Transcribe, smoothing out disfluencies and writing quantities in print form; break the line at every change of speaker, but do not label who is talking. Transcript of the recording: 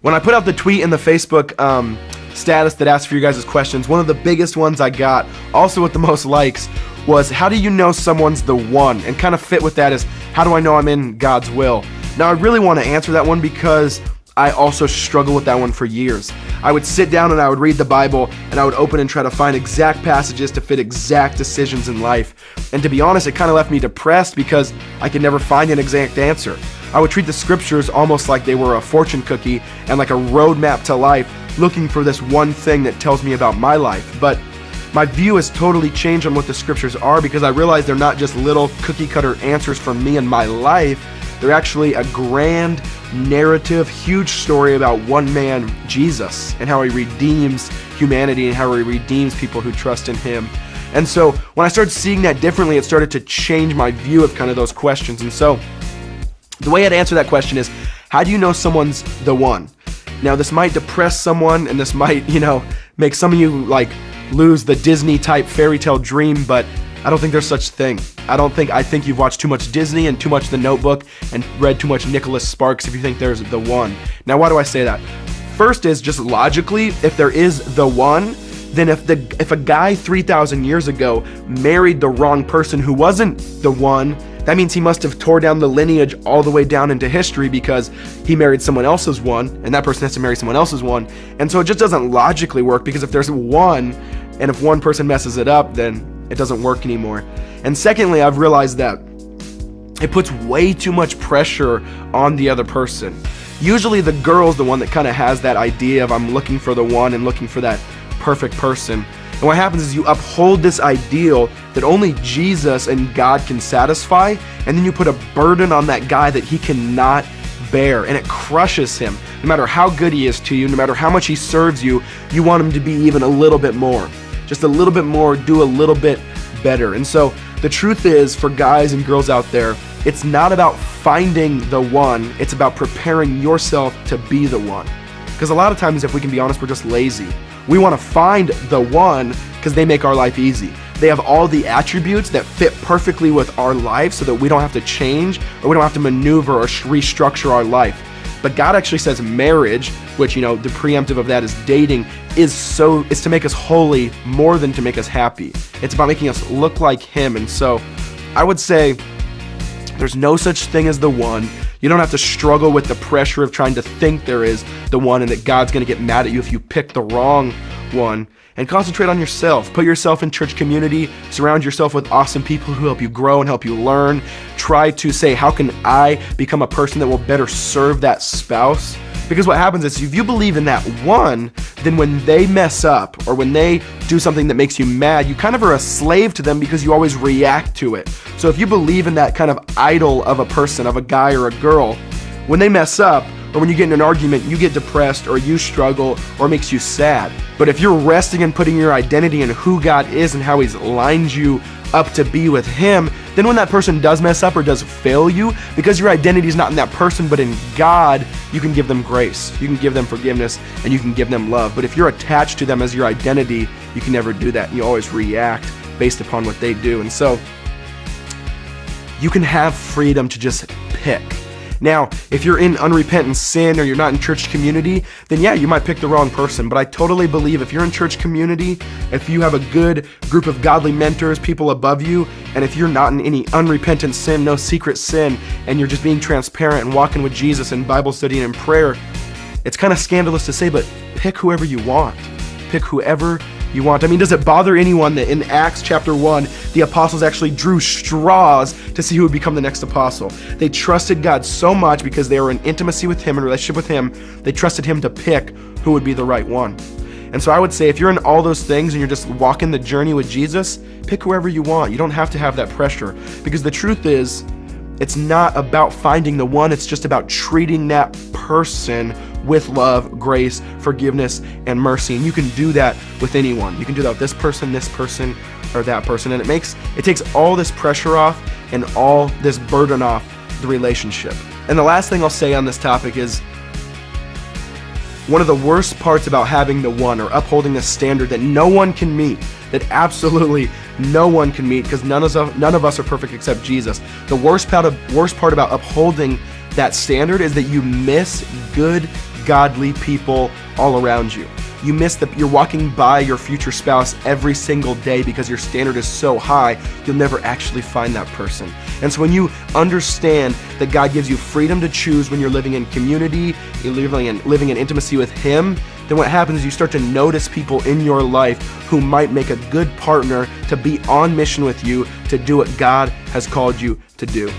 When I put out the tweet in the Facebook status that asked for you guys' questions, one of the biggest ones I got, also with the most likes, was how do you know someone's the one? And kind of fit with that is, how do I know I'm in God's will? Now I really want to answer that one because I also struggled with that one for years. I would sit down and I would read the Bible and I would open and try to find exact passages to fit exact decisions in life. And to be honest, it kind of left me depressed because I could never find an exact answer. I would treat the scriptures almost like they were a fortune cookie and like a roadmap to life, looking for this one thing that tells me about my life. But my view has totally changed on what the scriptures are because I realize they're not just little cookie cutter answers for me and my life. They're actually a grand narrative, huge story about one man, Jesus, and how he redeems humanity and how he redeems people who trust in him. And so when I started seeing that differently, it started to change my view of kind of those questions. And so the way I'd answer that question is, how do you know someone's the one? Now this might depress someone and this might, make some of you like lose the Disney type fairy tale dream, but I don't think there's such thing. I think you've watched too much Disney and too much The Notebook and read too much Nicholas Sparks if you think there's the one. Now why do I say that? First is just logically, if there is the one, then if a guy 3,000 years ago married the wrong person who wasn't the one, that means he must have tore down the lineage all the way down into history because he married someone else's one, and that person has to marry someone else's one. And so it just doesn't logically work, because if there's one, and if one person messes it up, then it doesn't work anymore. And secondly, I've realized that it puts way too much pressure on the other person. Usually the girl's the one that kind of has that idea of I'm looking for the one and looking for that perfect person. And what happens is you uphold this ideal that only Jesus and God can satisfy, and then you put a burden on that guy that he cannot bear, and it crushes him. No matter how good he is to you, no matter how much he serves you, you want him to be even a little bit more. Just a little bit more, do a little bit better. And so the truth is, for guys and girls out there, it's not about finding the one, it's about preparing yourself to be the one. Because a lot of times, if we can be honest, we're just lazy. We want to find the one because they make our life easy. They have all the attributes that fit perfectly with our life so that we don't have to change or we don't have to maneuver or restructure our life. But God actually says marriage, which, the preemptive of that is dating, is to make us holy more than to make us happy. It's about making us look like him. And so I would say there's no such thing as the one. You don't have to struggle with the pressure of trying to think there is the one and that God's going to get mad at you if you pick the wrong one. And concentrate on yourself. Put yourself in church community. Surround yourself with awesome people who help you grow and help you learn. Try to say, how can I become a person that will better serve that spouse? Because what happens is, if you believe in that one, then when they mess up or when they do something that makes you mad, you kind of are a slave to them because you always react to it. So if you believe in that kind of idol of a person, of a guy or a girl, when they mess up, or when you get in an argument, you get depressed or you struggle or it makes you sad. But if you're resting and putting your identity in who God is and how he's lined you up to be with him, then when that person does mess up or does fail you, because your identity is not in that person but in God, you can give them grace, you can give them forgiveness, and you can give them love. But if you're attached to them as your identity, you can never do that. You always react based upon what they do. And so you can have freedom to just pick. Now, if you're in unrepentant sin or you're not in church community, then yeah, you might pick the wrong person. But I totally believe if you're in church community, if you have a good group of godly mentors, people above you, and if you're not in any unrepentant sin, no secret sin, and you're just being transparent and walking with Jesus and Bible study and in prayer, it's kind of scandalous to say, but pick whoever you want. Pick whoever you want. I mean, does it bother anyone that in Acts chapter 1, the apostles actually drew straws to see who would become the next apostle? They trusted God so much because they were in intimacy with him, in relationship with him, they trusted him to pick who would be the right one. And so I would say, if you're in all those things and you're just walking the journey with Jesus, pick whoever you want. You don't have to have that pressure, because the truth is, it's not about finding the one, it's just about treating that person with love, grace, forgiveness, and mercy. And you can do that with anyone. You can do that with this person, or that person. And it takes all this pressure off and all this burden off the relationship. And the last thing I'll say on this topic is, one of the worst parts about having the one, or upholding this standard that no one can meet, that absolutely no one can meet, because none of us are perfect except Jesus. The worst part about upholding that standard is that you miss good godly people all around you. You miss that you're walking by your future spouse every single day because your standard is so high, you'll never actually find that person. And so when you understand that God gives you freedom to choose when you're living in community, you're living in intimacy with Him, then what happens is you start to notice people in your life who might make a good partner to be on mission with you to do what God has called you to do.